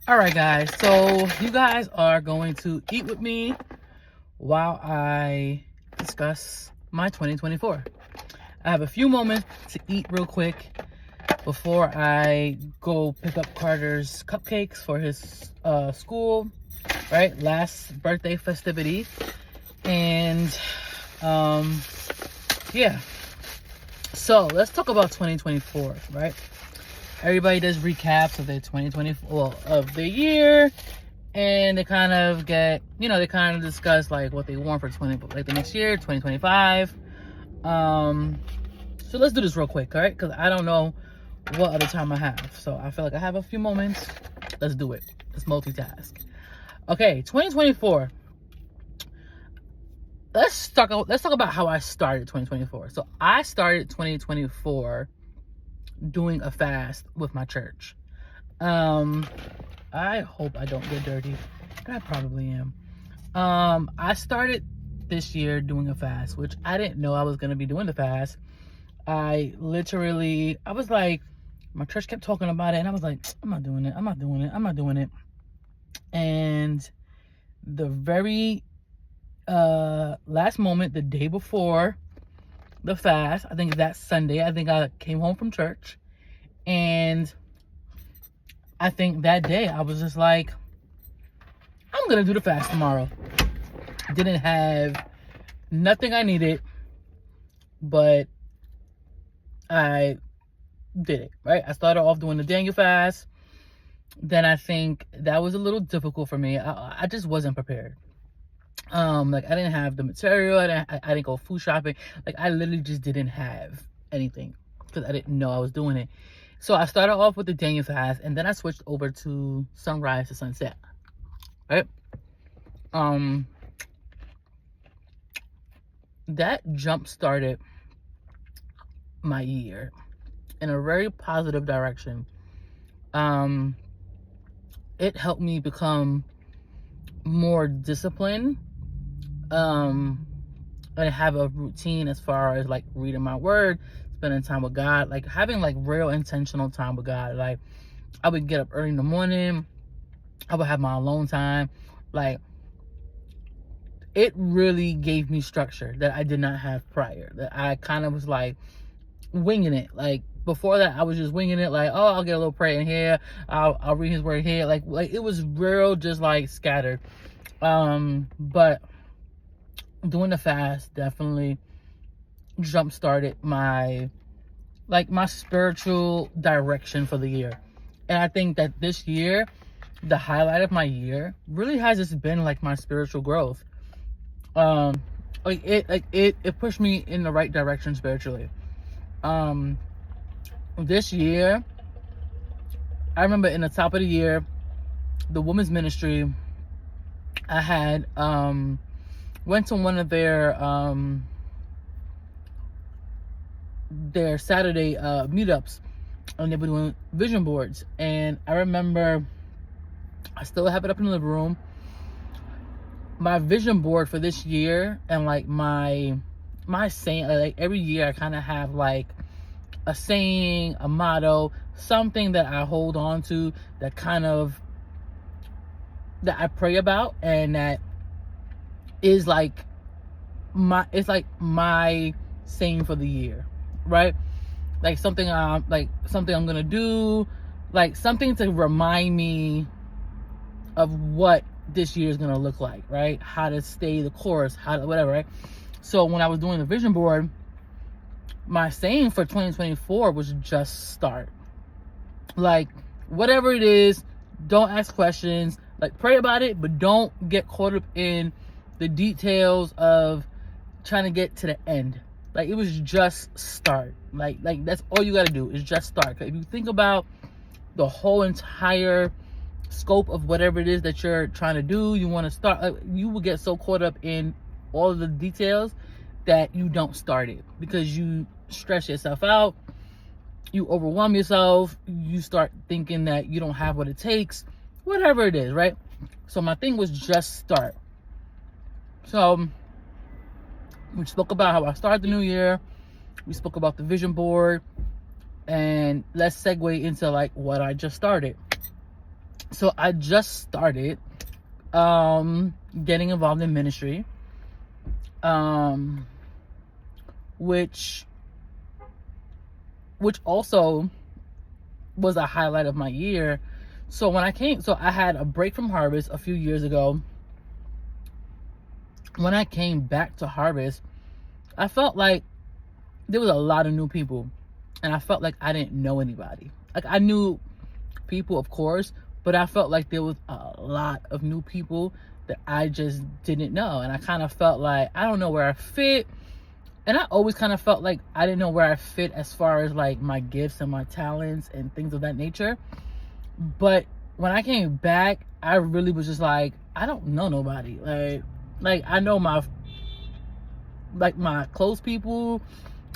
All right, guys. So you guys are going to eat with me while I discuss my 2024. I have a few moments to eat real quick before I go pick up Carter's cupcakes for his school, right? Last birthday festivity. And yeah. So let's talk about 2024, right? Everybody does recaps of their 2024, well, of the year, and they kind of get, they kind of discuss like what they want for the next year, 2025. So let's do this real quick, all right? Because I don't know what other time I have, so I feel like I have a few moments. Let's do it. Let's multitask. Okay, 2024. Let's talk about how I started 2024. So I started 2024 doing a fast with my church. I hope I don't get dirty, but I probably am. I started this year doing a fast, which I didn't know I was going to be doing the fast. I was like, my church kept talking about it, and I was like, I'm not doing it. And the very last moment, the day before the fast, I think that Sunday, I think I came home from church, and I think that day I was just like, I'm gonna do the fast tomorrow. Didn't have nothing I needed, but I did it, right? I started off doing the Daniel fast. Then I think that was a little difficult for me. I just wasn't prepared. Like I didn't have the material. I didn't go food shopping. Like I literally just didn't have anything because I didn't know I was doing it. So I started off with the Daniel fast, and then I switched over to sunrise to sunset, right? That jump started my year in a very positive direction. It helped me become more disciplined, and have a routine as far as like reading my word, spending time with God, like having like real intentional time with God. Like I would get up early in the morning, I would have my alone time. Like it really gave me structure that I did not have prior. That I kind of was like winging it. Like before that, I was just winging it. Like, oh, I'll get a little prayer in here, I'll read His word here. Like it was real, just like scattered. But doing the fast definitely jump started my spiritual direction for the year. And I think that this year, the highlight of my year really has just been like my spiritual growth. It pushed me in the right direction spiritually. This year, I remember in the top of the year, the women's ministry, I had went to one of their Saturday meetups, and they were doing vision boards. And I remember I still have it up in the living room. My vision board for this year, and like my saying, like every year I kind of have like a saying, a motto, something that I hold on to, that I pray about, and that is like my saying for the year, right? Like something I'm gonna do, like something to remind me of what this year is gonna look like, right? How to stay the course, whatever, right? So when I was doing the vision board, my saying for 2024 was just start. Like whatever it is, don't ask questions. Like pray about it, but don't get caught up in the details of trying to get to the end. Like it was just start. Like that's all you got to do is just start. If you think about the whole entire scope of whatever it is that you're trying to do, you want to start, you will get so caught up in all of the details that you don't start it, because you stress yourself out, you overwhelm yourself, you start thinking that you don't have what it takes, whatever it is, right? So my thing was just start. So we spoke about how I started the new year, we spoke about the vision board, and let's segue into like what I just started. So I just started getting involved in ministry, which also was a highlight of my year. So when I had a break from Harvest a few years ago. When I came back to Harvest, I felt like there was a lot of new people, and I felt like I didn't know anybody. Like, I knew people, of course, but I felt like there was a lot of new people that I just didn't know. And I kind of felt like I don't know where I fit. And I always kind of felt like I didn't know where I fit as far as like my gifts and my talents and things of that nature. But when I came back, I really was just like, I don't know nobody. Like I know my close people,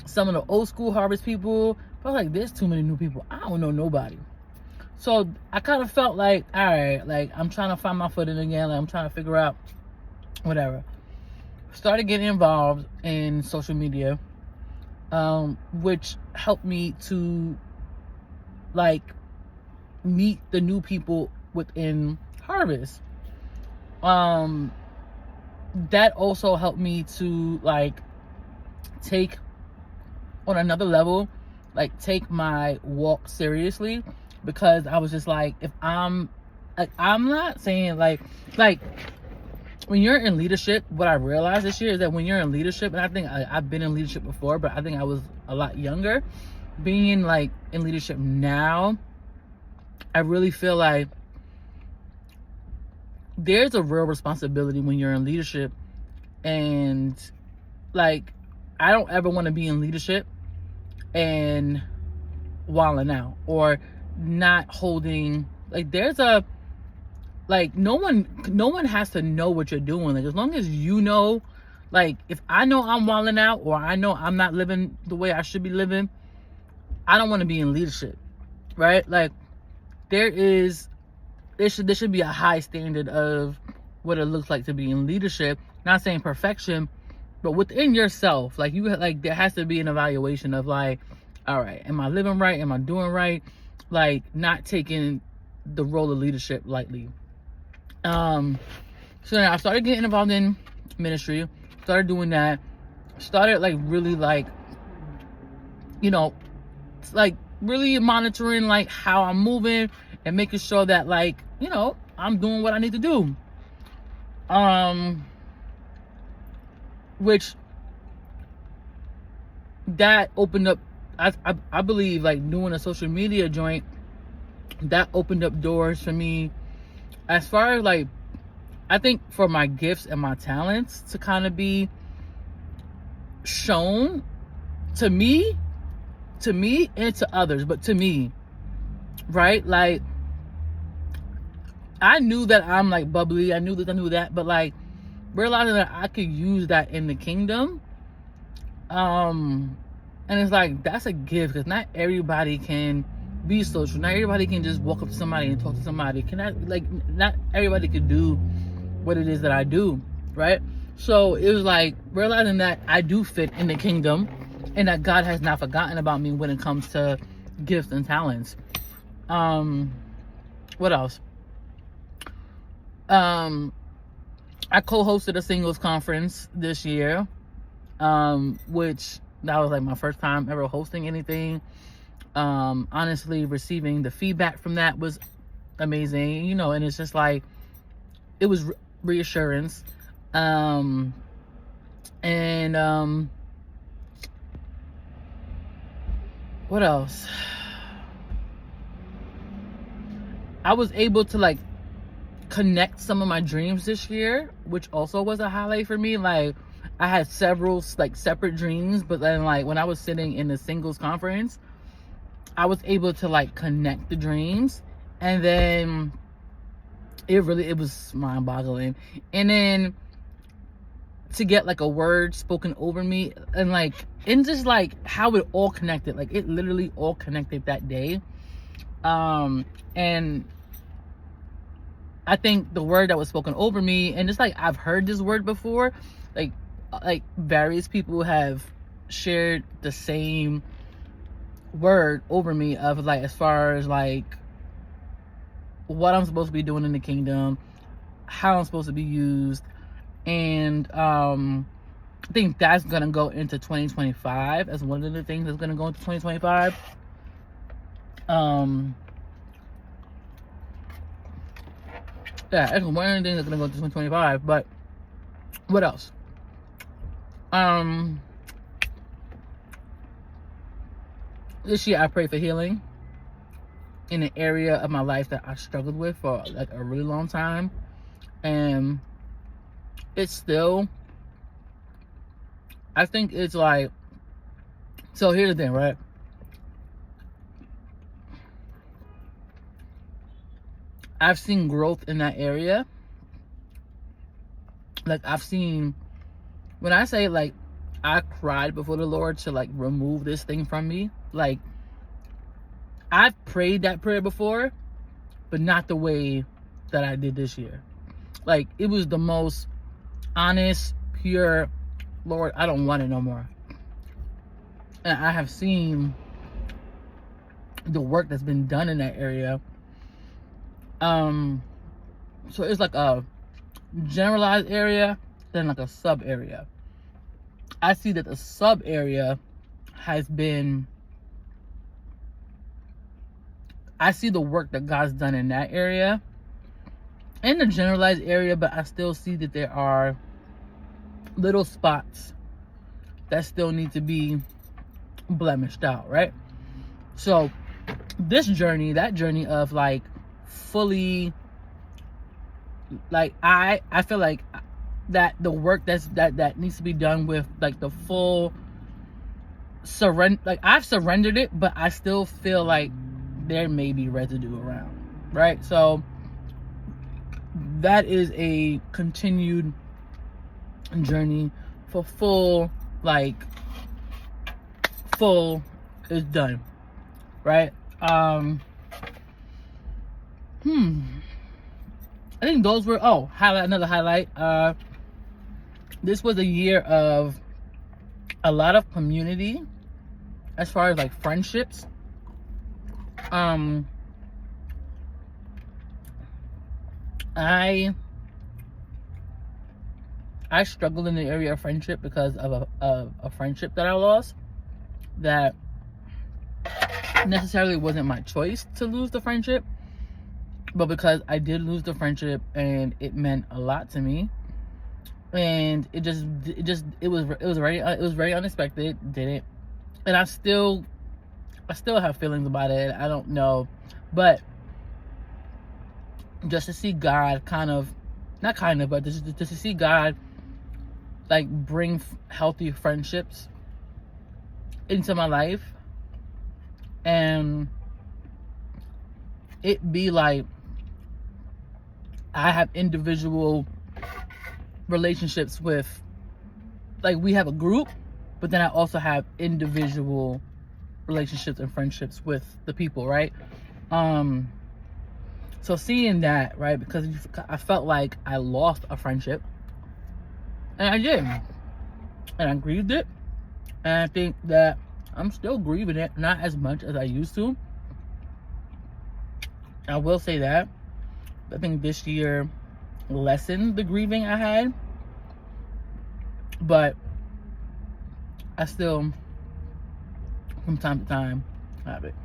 some of the old school Harvest people, but like there's too many new people. I don't know nobody. So I kind of felt like, all right, like I'm trying to find my footing again. Like I'm trying to figure out whatever. Started getting involved in social media, which helped me to like meet the new people within Harvest. That also helped me to like take on another level, like take my walk seriously, because I was just like, if I'm not saying like when you're in leadership, what I realized this year is that when you're in leadership, and I think I've been in leadership before, but I think I was a lot younger. Being like in leadership now, I really feel like there's a real responsibility when you're in leadership. And like, I don't ever want to be in leadership and wilding out or not holding, like there's a, like no one has to know what you're doing. Like as long as you know, like if I know I'm wilding out or I know I'm not living the way I should be living, I don't want to be in leadership, right? Like there should be a high standard of what it looks like to be in leadership. Not saying perfection, but within yourself, like there has to be an evaluation of like, all right, am I living right? Am I doing right? Like not taking the role of leadership lightly. So then I started getting involved in ministry, started doing that, started like really like, you know, like really monitoring like how I'm moving and making sure that like, you know, I'm doing what I need to do. Which that opened up, I believe like doing a social media joint, that opened up doors for me as far as like, I think for my gifts and my talents to kind of be shown to me and to others, but to me, right? Like I knew that I'm like bubbly, I knew this, I knew that, but like realizing that I could use that in the kingdom, and it's like that's a gift, because not everybody can be social. Not everybody can just walk up to somebody and talk to somebody. Not everybody can do what it is that I do, right? So it was like realizing that I do fit in the kingdom and that God has not forgotten about me when it comes to gifts and talents. What else? I co-hosted a singles conference this year, which that was like my first time ever hosting anything. Honestly, receiving the feedback from that was amazing, you know, and it's just like, it was reassurance. What else? I was able to like connect some of my dreams this year, which also was a highlight for me. Like I had several like separate dreams, but then like when I was sitting in the singles conference, I was able to like connect the dreams, and then it was mind-boggling. And then to get like a word spoken over me, and just like how it all connected, like it literally all connected that day. And I think the word that was spoken over me, and just like I've heard this word before, like various people have shared the same word over me of like, as far as like what I'm supposed to be doing in the kingdom, how I'm supposed to be used. And I think that's gonna go into 2025 as one of the things that's gonna go into 2025. Yeah, that's one of the things that's gonna go into 2025. But what else? This year I prayed for healing in an area of my life that I struggled with for like a really long time, and it's still, I think it's like, so here's the thing, right? I've seen growth in that area. Like, I've seen, when I say like I cried before the Lord to like remove this thing from me, like I've prayed that prayer before, but not the way that I did this year. Like, it was the most honest, pure, Lord, I don't want it no more. And I have seen the work that's been done in that area. So it's like a generalized area, then like a sub area. I see that the sub area has been, I see the work that God's done in that area, in the generalized area, but I still see that there are little spots that still need to be blemished out, right? So this journey, that journey of like fully, like I feel like that the work that needs to be done with like the full surrender, like I've surrendered it, but I still feel like there may be residue around, right? So that is a continued journey for full, like full is done, right? I think those were, another highlight. This was a year of a lot of community as far as like friendships. I struggled in the area of friendship because of a friendship that I lost, that necessarily wasn't my choice to lose the friendship, but because I did lose the friendship and it meant a lot to me, and it was very unexpected, didn't, and I still have feelings about it. I don't know, but just to see God but just to see God like bring healthy friendships into my life, and it be like I have individual relationships with, like, we have a group, but then I also have individual relationships and friendships with the people, right? So seeing that, right, because I felt like I lost a friendship, and I did, and I grieved it, and I think that I'm still grieving it, not as much as I used to. I will say that I think this year lessened the grieving I had, but I still, from time to time, have it.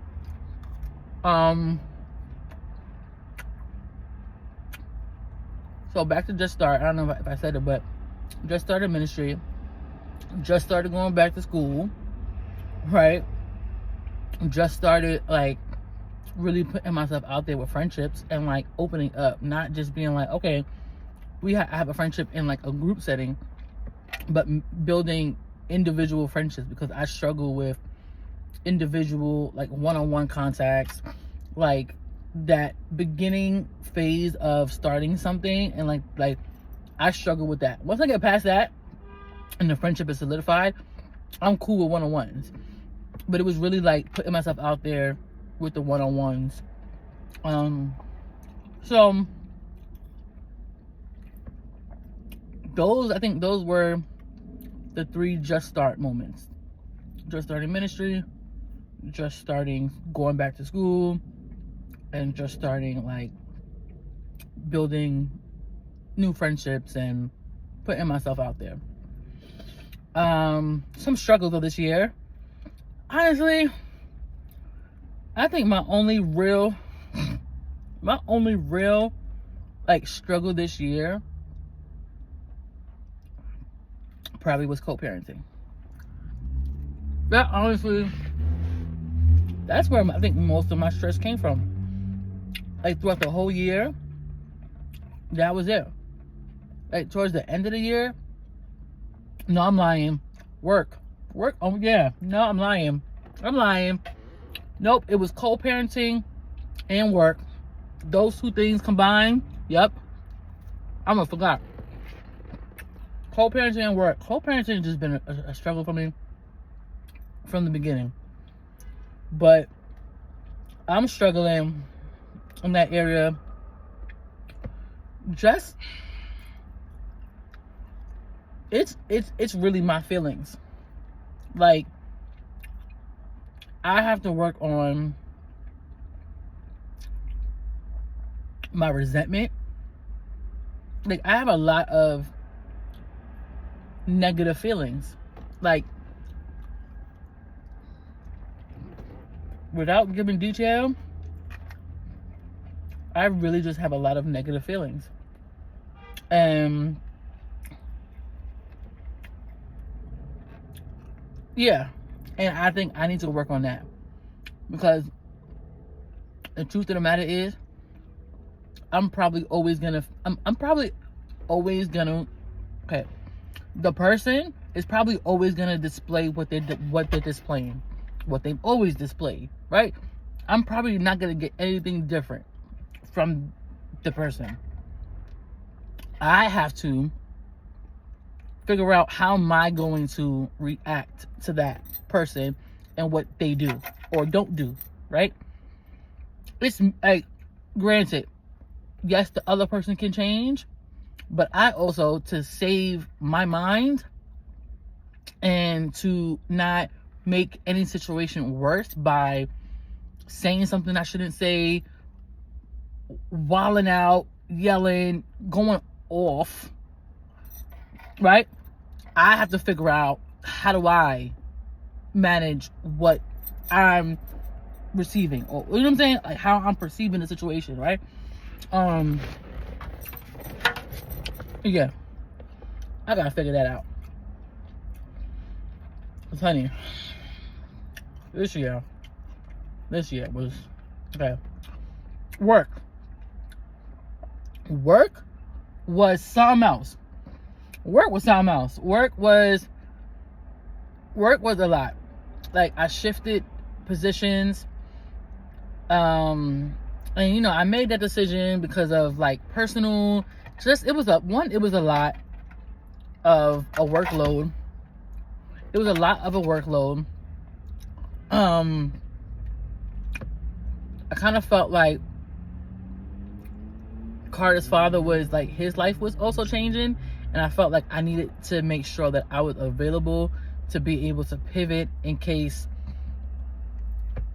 So back to Just Start. I don't know if I said it, but just started ministry, just started going back to school, right? Just started like really putting myself out there with friendships and like opening up, not just being like, okay, I have a friendship in like a group setting, but building individual friendships, because I struggle with individual, like one-on-one contacts, like that beginning phase of starting something, and like I struggle with that. Once I get past that and the friendship is solidified, I'm cool with one-on-ones. But it was really like putting myself out there with the one-on-ones. So I think those were the 3 Just Start moments. Just starting ministry, just starting going back to school, and just starting like building new friendships and putting myself out there. Some struggles of this year. Honestly, I think my only real like struggle this year probably was co-parenting. That honestly, that's where I think most of my stress came from. Like throughout the whole year, that was it. Like towards the end of the year, no, I'm lying. Work. Oh yeah, no, I'm lying. Nope, it was co-parenting and work. Those two things combined. Yep. I almost forgot. Co-parenting and work. Co-parenting has just been a struggle for me from the beginning. But I'm struggling in that area. Just it's really my feelings. Like, I have to work on my resentment. Like, I have a lot of negative feelings. Like, without giving detail, I really just have a lot of negative feelings. And yeah, and I think I need to work on that, because the truth of the matter is, I'm probably always gonna okay, the person is probably always gonna display what they're displaying, what they've always displayed, right? I'm probably not gonna get anything different from the person. I have to figure out how am I going to react to that person and what they do or don't do, right? It's like, granted, yes, the other person can change, but I also, to save my mind and to not make any situation worse by saying something I shouldn't say, wilding out, yelling, going off, right? I have to figure out, how do I manage what I'm receiving, or you know what I'm saying, like how I'm perceiving the situation, right? Yeah, I gotta figure that out. Cause honey, this year was okay. Work was something else. Work was a lot. Like, I shifted positions, and you know, I made that decision because of like personal, it was a lot of a workload. I kind of felt like Carter's father was like, his life was also changing, and I felt like I needed to make sure that I was available to be able to pivot in case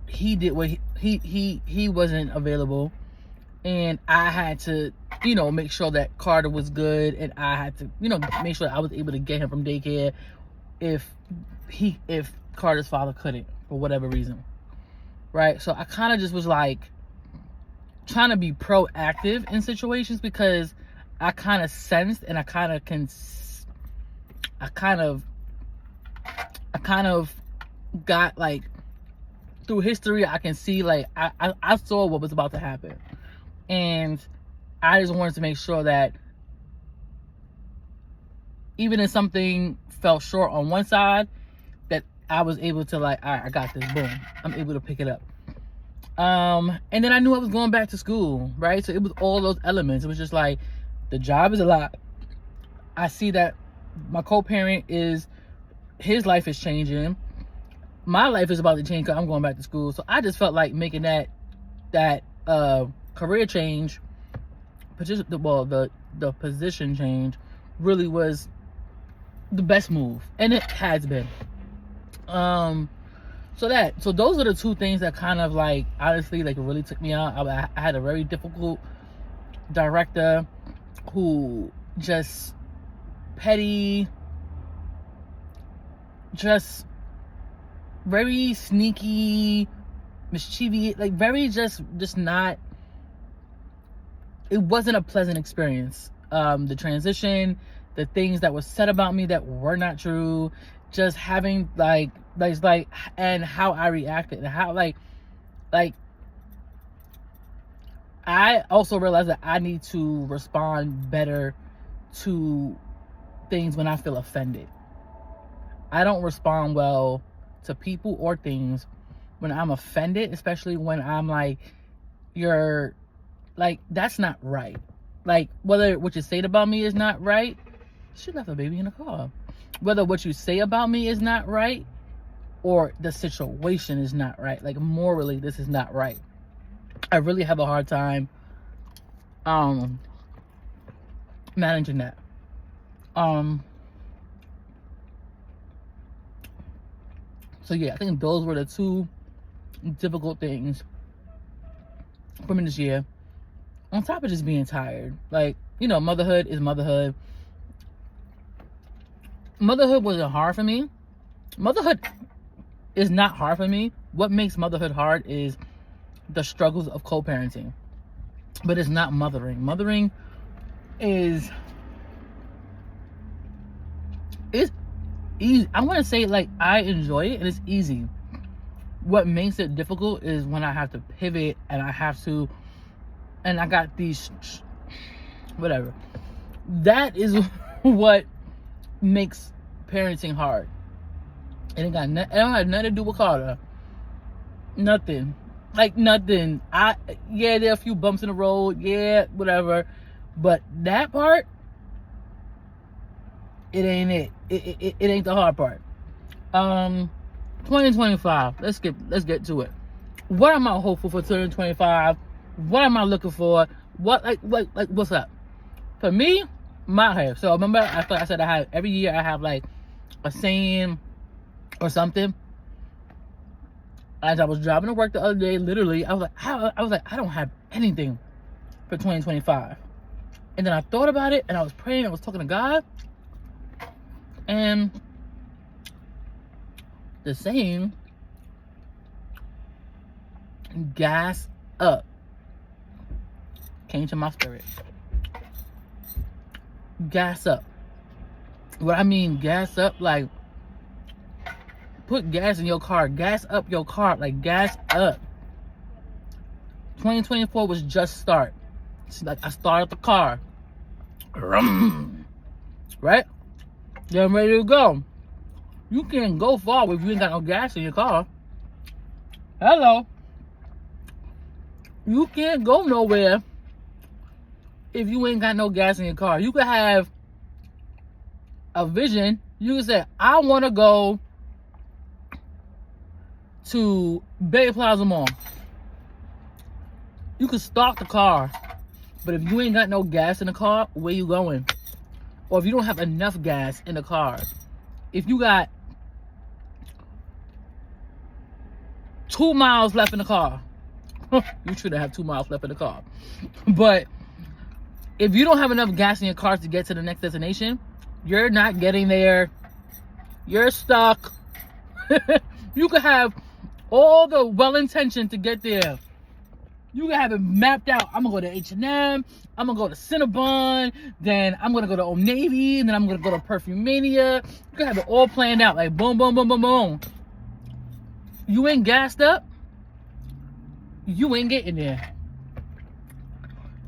he did what he wasn't available, and I had to, you know, make sure that Carter was good, and I had to, you know, make sure I was able to get him from daycare if Carter's father couldn't, for whatever reason, right? So I kind of just was like trying to be proactive in situations, because I kind of sensed, and I kind of got, like, through history, I can see, like, I saw what was about to happen, and I just wanted to make sure that even if something fell short on one side, that I was able to, like, all right, I got this, boom, I'm able to pick it up. And then I knew I was going back to school, right? So it was all those elements. It was just like, the job is a lot. I see that my co-parent his life is changing. My life is about to change because I'm going back to school. So I just felt like making that career change, the position change, really was the best move, and it has been. So those are the two things that kind of, like, honestly, like, really took me out. I had a very difficult director who just petty, just very sneaky, mischievous, like very just not, it wasn't a pleasant experience. The transition, the things that were said about me that were not true, just having and how I reacted and how like I also realized that I need to respond better to things when I feel offended. I don't respond well to people or things when I'm offended, especially when I'm like, you're like, that's not right. Like, whether what you say about me is not right, she left a baby in the car. Whether what you say about me is not right, or the situation is not right. Like, morally, this is not right. I really have a hard time managing that. So yeah, I think those were the two difficult things for me this year. On top of just being tired. Like, you know, motherhood is motherhood. Motherhood wasn't hard for me. Motherhood is not hard for me. What makes motherhood hard is the struggles of co-parenting. But it's not mothering. Mothering is easy. I want to say, like, I enjoy it and it's easy. What makes it difficult is when I have to pivot and I got these, whatever. That is what makes parenting hard. It don't have nothing to do with Carter. Nothing. Like, nothing. Yeah, there are a few bumps in the road. Yeah, whatever. But that part, it ain't it. It ain't the hard part. 2025. Let's get to it. What am I hopeful for 2025? What am I looking for? What's up? For me, my hair. So remember, I said I have every year I have like a saying or something. As I was driving to work the other day, literally, I was like, I don't have anything for 2025. And then I thought about it, and I was praying, I was talking to God, and the saying, gas up, came to my spirit. Gas up. What I mean, gas up, like, put gas in your car. Gas up your car. Like, gas up. 2024 was just start. It's like I started the car. Right? Then I'm ready to go. You can't go far if you ain't got no gas in your car. Hello. You can't go nowhere if you ain't got no gas in your car. You could have a vision. You could say, I want to go to Bay Plaza Mall. You could start the car, but if you ain't got no gas in the car, where you going? Or if you don't have enough gas in the car, if you got 2 miles left in the car, you shouldn't have 2 miles left in the car. But if you don't have enough gas in your car to get to the next destination, you're not getting there. You're stuck. You could have all the well-intentioned to get there. You can have it mapped out. I'm going to go to H&M. I'm going to go to Cinnabon. Then I'm going to go to Old Navy. And then I'm going to go to Perfumania. You can have it all planned out. Like, boom, boom, boom, boom, boom. You ain't gassed up. You ain't getting there.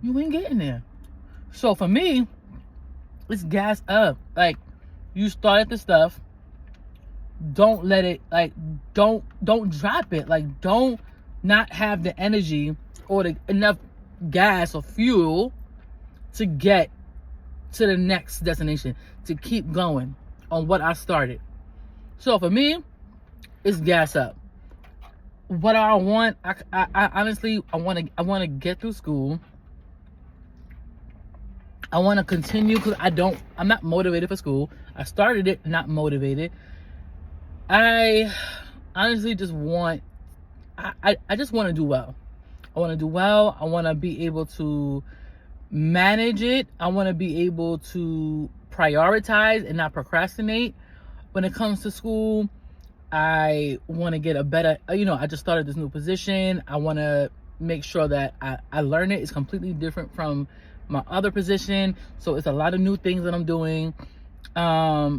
You ain't getting there. So for me, it's gas up. Like, you started the stuff. Don't let it, like, don't drop it. Like, don't not have the energy or enough gas or fuel to get to the next destination, to keep going on what I started. So for me, it's gas up. What I want, I honestly, I want to get through school. I want to continue because I'm not motivated for school. I started it not motivated. I honestly just want, I just want to do well. I want to do well. I want to be able to manage it. I want to be able to prioritize and not procrastinate when it comes to school. I want to get a better, I just started this new position. I want to make sure that I learn it. It's completely different from my other position. So it's a lot of new things that I'm doing. I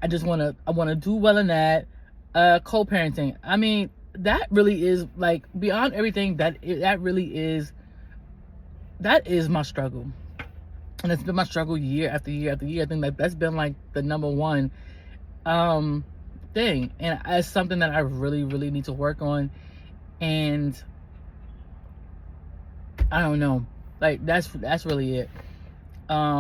just want to do well in that. Co-parenting. I mean, that really is like beyond everything that is my struggle. And it's been my struggle year after year after year. I think that's been like the number one thing, and it's something that I really need to work on. And I don't know, like that's really it. I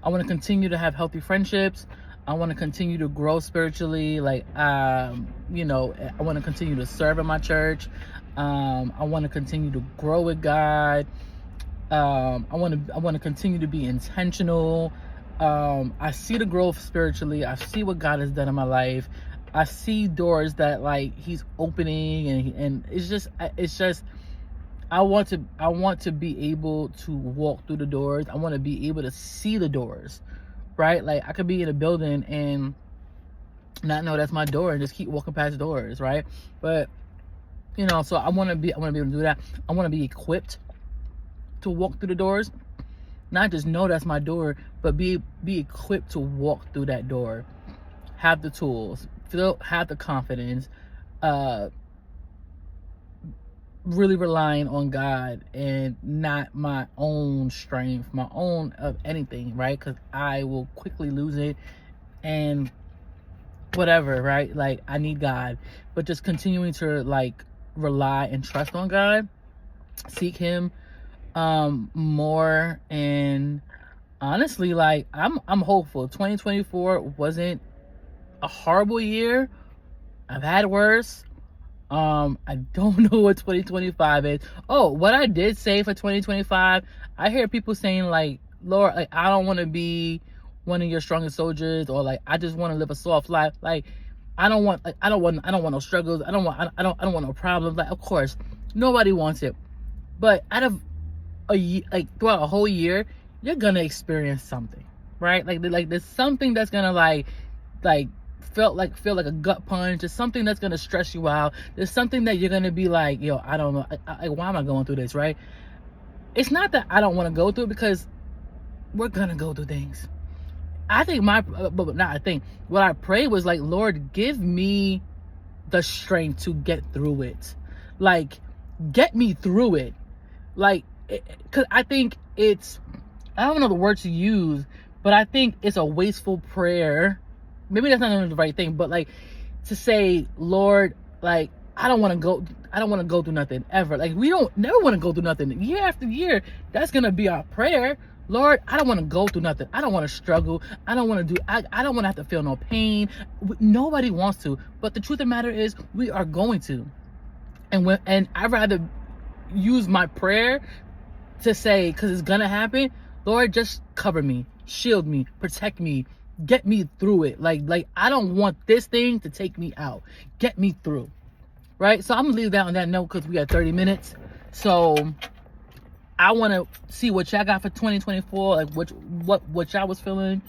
want to continue to have healthy friendships. I want to continue to grow spiritually. Like I want to continue to serve in my church. I want to continue to grow with God. I want to continue to be intentional. I see the growth spiritually. I see what God has done in my life. I see doors that like He's opening, and it's just I want to be able to walk through the doors. I want to be able to see the doors, right? Like I could be in a building and not know that's my door and just keep walking past doors, right? But so I want to be able to do that. I want to be equipped to walk through the doors, not just know that's my door, but be equipped to walk through that door, have the tools, have the confidence, really relying on God and not my own strength, my own of anything, right? Because I will quickly lose it and whatever, right? Like I need God, but just continuing to like rely and trust on God, seek Him more. And honestly, like I'm hopeful. 2024 wasn't a horrible year. I've had worse. I don't know what 2025 is. Oh, what I did say for 2025, I hear people saying like, Lord, like I don't want to be one of your strongest soldiers, or like I just want to live a soft life. Like I don't want no struggles. I don't want no problems. Like of course, nobody wants it. But out of a year, like throughout a whole year, you're gonna experience something, right? Like there's something that's gonna like feel like a gut punch. There's something that's gonna stress you out. There's something that you're gonna be like, yo, I don't know, why am I going through this, right? It's not that I don't want to go through it, because we're gonna go through things. I think what I prayed was like, Lord, give me the strength to get through it. Like, get me through it. Like, because I think I don't know the word to use, but I think it's a wasteful prayer. Maybe that's not the right thing, but like to say, Lord, like I don't want to go through nothing ever. Like we don't never want to go through nothing. Year after year, that's gonna be our prayer. Lord, I don't want to go through nothing. I don't want to struggle. I don't want to have to feel no pain. Nobody wants to. But the truth of the matter is, we are going to. And I'd rather use my prayer to say, because it's gonna happen, Lord, just cover me, shield me, protect me, get me through it. Like I don't want this thing to take me out. Get me through. Right? So I'm gonna leave that on that note, because we got 30 minutes. So I want to see what y'all got for 2024, like what y'all was feeling,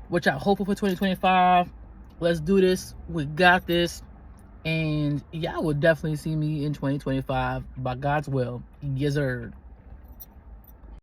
what y'all hoping for 2025. Let's do this. We got this. And y'all will definitely see me in 2025 by God's will. Yes, sir.